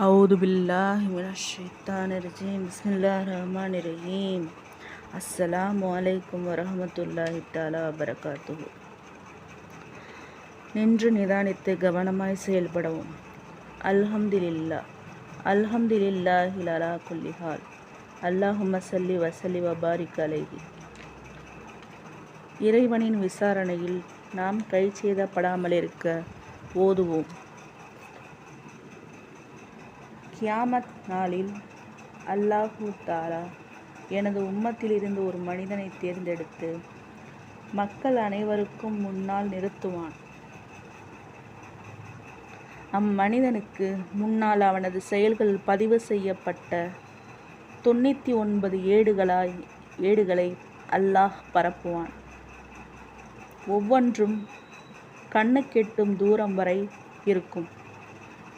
அவுது பில்லாஹி மினஷ்ஷைத்தானிர்ரஜீம் பிஸ்மில்லாஹிர் ரஹ்மானிர் ரஹீம். அஸ்ஸலாமு அலைக்கும் வரஹ்மத்துல்லாஹி தஆலா வபரகாத்துஹு. நின்று நிதானித்து கவனமாய் செயல்படவும். அல்ஹம்துலில்லாஹ் அல்ஹம்துலில்லாஹி அலா குல்லி ஹால். அல்லாஹும்ம ஸல்லி வஸல்லி வபாரிக் அலைஹி. இறைவனின் விசாரணையில் நாம் கைச்சேதப்படாமலிருக்க ஓதுவோம். கியாமத் நாளில் அல்லாஹு தஆலா எனது உம்மத்திலிருந்து ஒரு மனிதனை தேர்ந்தெடுத்து மக்கள் அனைவருக்கும் முன்னால் நிறுத்துவான். அம்மனிதனுக்கு முன்னால் அவனது செயல்கள் பதிவு செய்யப்பட்ட 99 ஏடுகளை அல்லாஹ் பரப்புவான். ஒவ்வொன்றும் கண்ணுக்கெட்டும் தூரம் வரை இருக்கும்.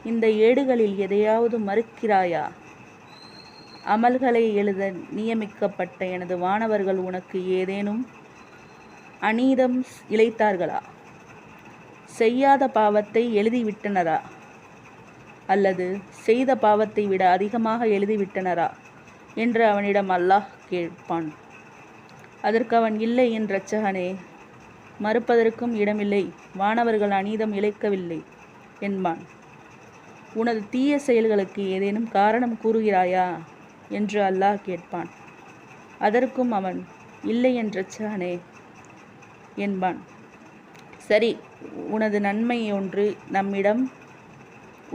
இந்த ஏடுகளில் எதையாவது மறுக்கிறாயா? அமல்களை எழுத நியமிக்கப்பட்ட எனது வானவர்கள் உனக்கு ஏதேனும் அநீதம் இழைத்தார்களா? செய்யாத பாவத்தை எழுதிவிட்டனரா? அல்லது செய்த பாவத்தை விட அதிகமாக எழுதிவிட்டனரா என்று அவனிடம் அல்லாஹ் கேட்பான். அதற்கு அவன், இல்லை என் இரட்சகனே, மறுப்பதற்கும் இடமில்லை, வானவர்கள் அநீதம் இழைக்கவில்லை என்பான். உனது தீய செயல்களுக்கு ஏதேனும் காரணம் கூறுகிறாயா என்று அல்லாஹ் கேட்பான். அதற்கும் அவன், இல்லை என் இரட்சகனே என்பான். சரி, உனது நன்மை ஒன்று நம்மிடம்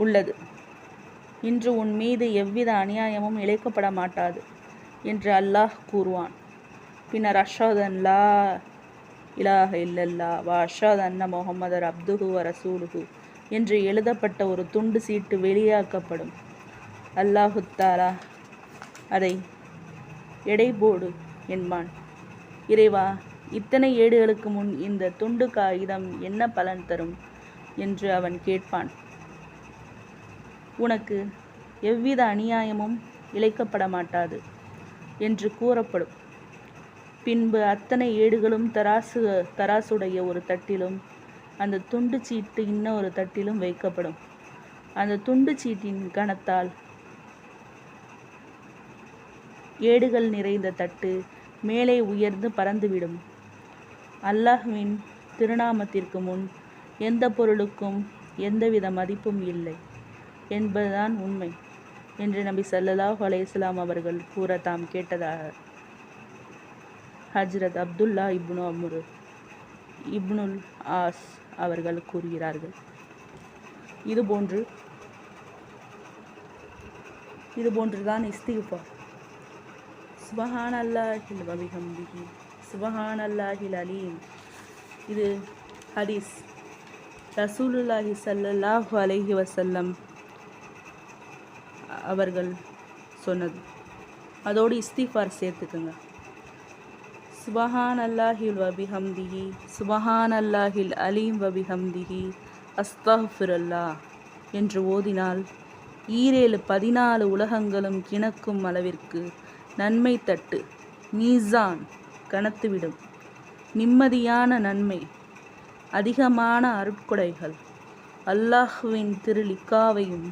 உள்ளது. இன்று உன் மீது எவ்வித அநியாயமும் இழைக்கப்பட மாட்டாது என்று அல்லாஹ் கூறுவான். பின்னர் அஷ்ஹது அன் லா இலாஹ இல்லல்லாஹ் வ அஷ்ஹது அன்ன முஹம்மதர் அப்துஹு வ ரசூலுஹு என்று எழுதப்பட்ட ஒரு துண்டு சீட்டு வெளியாக்கப்படும். அல்லாஹு தஆலா அதை எடை போடு என்பான். இறைவா, இத்தனை ஏடுகளுக்கு முன் இந்த துண்டு காகிதம் என்ன பலன் தரும் என்று அவன் கேட்பான். உனக்கு எவ்வித அநியாயமும் இழைக்கப்பட மாட்டாது என்று கூறப்படும். பின்பு அத்தனை ஏடுகளும் தராசுடைய ஒரு தட்டிலும் அந்த துண்டு சீட்டு இன்னொரு தட்டிலும் வைக்கப்படும். அந்த துண்டு சீட்டின் கனத்தால் ஏடுகள் நிறைந்த தட்டு மேலே உயர்ந்து பறந்துவிடும். அல்லாஹ்வின் திருநாமத்திற்கு முன் எந்த பொருளுக்கும் எந்தவித மதிப்பும் இல்லை என்பதுதான் உண்மை என்று நபி ஸல்லல்லாஹு அலைஹி வஸல்லம் அவர்கள் கூற தாம் கேட்டதாக ஹஜ்ரத் அப்துல்லா இப்னு அம்ர் இப்னுல் ஆஸ் அவர்கள் கூறுகிறார்கள். இதுபோன்றுதான் இஸ்திக்ஃபார். சுப்ஹானல்லாஹில் வ பிஹம்திஹி சுப்ஹானல்லாஹில் அலீம். இது ஹதீஸ். ரசூலுல்லாஹி ஸல்லல்லாஹு அலைஹி வஸல்லம் அவர்கள் சொன்னது. அதோடு இஸ்திக்ஃபார் சேர்த்துக்குங்க. சுப்ஹானல்லாஹில் வ பிஹம்திஹி சுப்ஹானல்லாஹில் அலீம் வ பிஹம்திஹி அஸ்தக்ஃபிருல்லாஹ் என்று ஓதினால் 14 உலகங்களும் கிணக்கும் அளவிற்கு நன்மை தட்டு மீசான் கனத்துவிடும். நிம்மதியான நன்மை, அதிகமான அருட்கொடைகள், அல்லாஹ்வின் திருலிக்காவையும்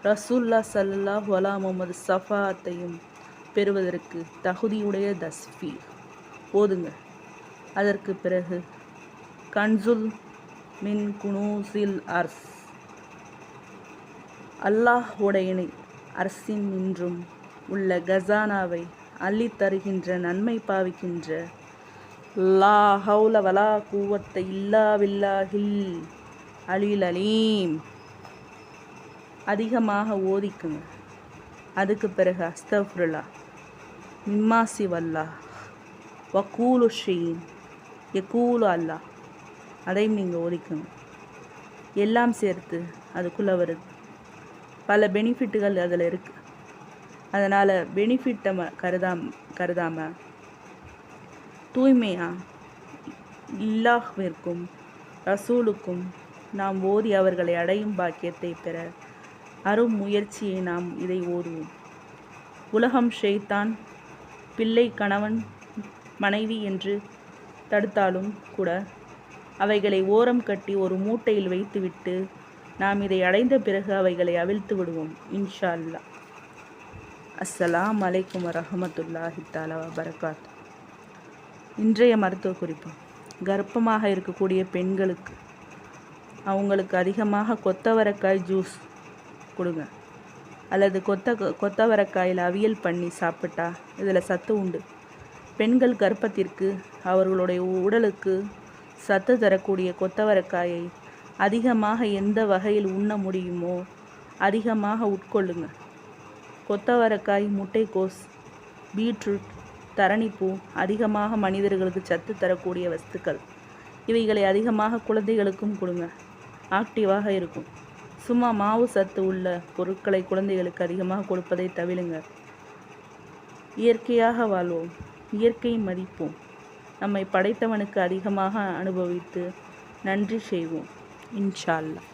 ரசூலுல்லாஹ் ஸல்லல்லாஹு அலைஹி முஹம்மது ஸஃபாத்தையும் பெறுவதற்கு தகுதியுடைய தஸ்பீர் ஓதுங்க. அதற்கு பிறகு கன்சுல் மின் குனூசில் அர்ஸ், அல்லாஹ் உடைய அர்ஸின் நின்றும் உள்ள கசானாவை அள்ளித் தருகின்ற நன்மை பாவிக்கின்ற லா ஹவுல வலா குவத்த இல்லா பில்லாஹில் அலில் அலீம் அதிகமாக ஓதிக்குங்க. அதுக்கு பிறகு அஸ்தக்ஃபிருல்லாஹ் மிம்மா சிவல்லாஹ் வக்கூலு ஷீன் யக்கூலு அல்லாஹ் அதையும் நீங்கள் ஓதிக்குங்க. எல்லாம் சேர்த்து அதுக்குள்ளே வருது. பல பெனிஃபிட்டுகள் அதில் இருக்குது. அதனால் பெனிஃபிட்டை கருதாமல் தூய்மையாக அல்லாஹ்விற்கும் ரசூலுக்கும் நாம் ஓதி அவர்களை அடையும் பாக்கியத்தை பெற அரும் முயற்சியை நாம் இதை ஓதுவோம். உலகம் ஷைத்தான் பிள்ளை கணவன் மனைவி என்று தடுத்தாலும் கூட அவைகளை ஓரம் கட்டி ஒரு மூட்டையில் வைத்துவிட்டு நாம் இதை அடைந்த பிறகு அவைகளை அவிழ்த்து விடுவோம் இன்ஷா அல்லாஹ். அஸ்ஸலாமு அலைக்கும் வரஹ்மத்துல்லாஹி தஆலா வபரகாத்துஹு. இன்றைய மருத்துவ குறிப்பு: கர்ப்பமாக இருக்கக்கூடிய பெண்களுக்கு அவங்களுக்கு அதிகமாக கொத்தவரக்காய் ஜூஸ் கொடுங்க, அல்லது கொத்தவரக்காயில் அவியல் பண்ணி சாப்பிட்டா இதில் சத்து உண்டு. பெண்கள் கர்ப்பத்திற்கு அவர்களுடைய உடலுக்கு சத்து தரக்கூடிய கொத்தவரக்காயை அதிகமாக எந்த வகையில் உண்ண முடியுமோ அதிகமாக உட்கொள்ளுங்க. கொத்தவரக்காய், முட்டைக்கோஸ், பீட்ரூட், தரணிப்பூ அதிகமாக மனிதர்களுக்கு சத்து தரக்கூடிய வஸ்துக்கள். இவைகளை அதிகமாக குழந்தைகளுக்கும் கொடுங்க, ஆக்டிவாக இருக்கும். சும்மா மாவு சத்து உள்ள பொருட்களை குழந்தைகளுக்கு அதிகமாக கொடுப்பதை தவிருங்க. இயற்கையாக வாழ்வோம், இயற்கையை மதிப்போம். நம்மை படைத்தவனுக்கு அதிகமாக அனுபவித்து நன்றி செய்வோம் இன்ஷா அல்லாஹ்.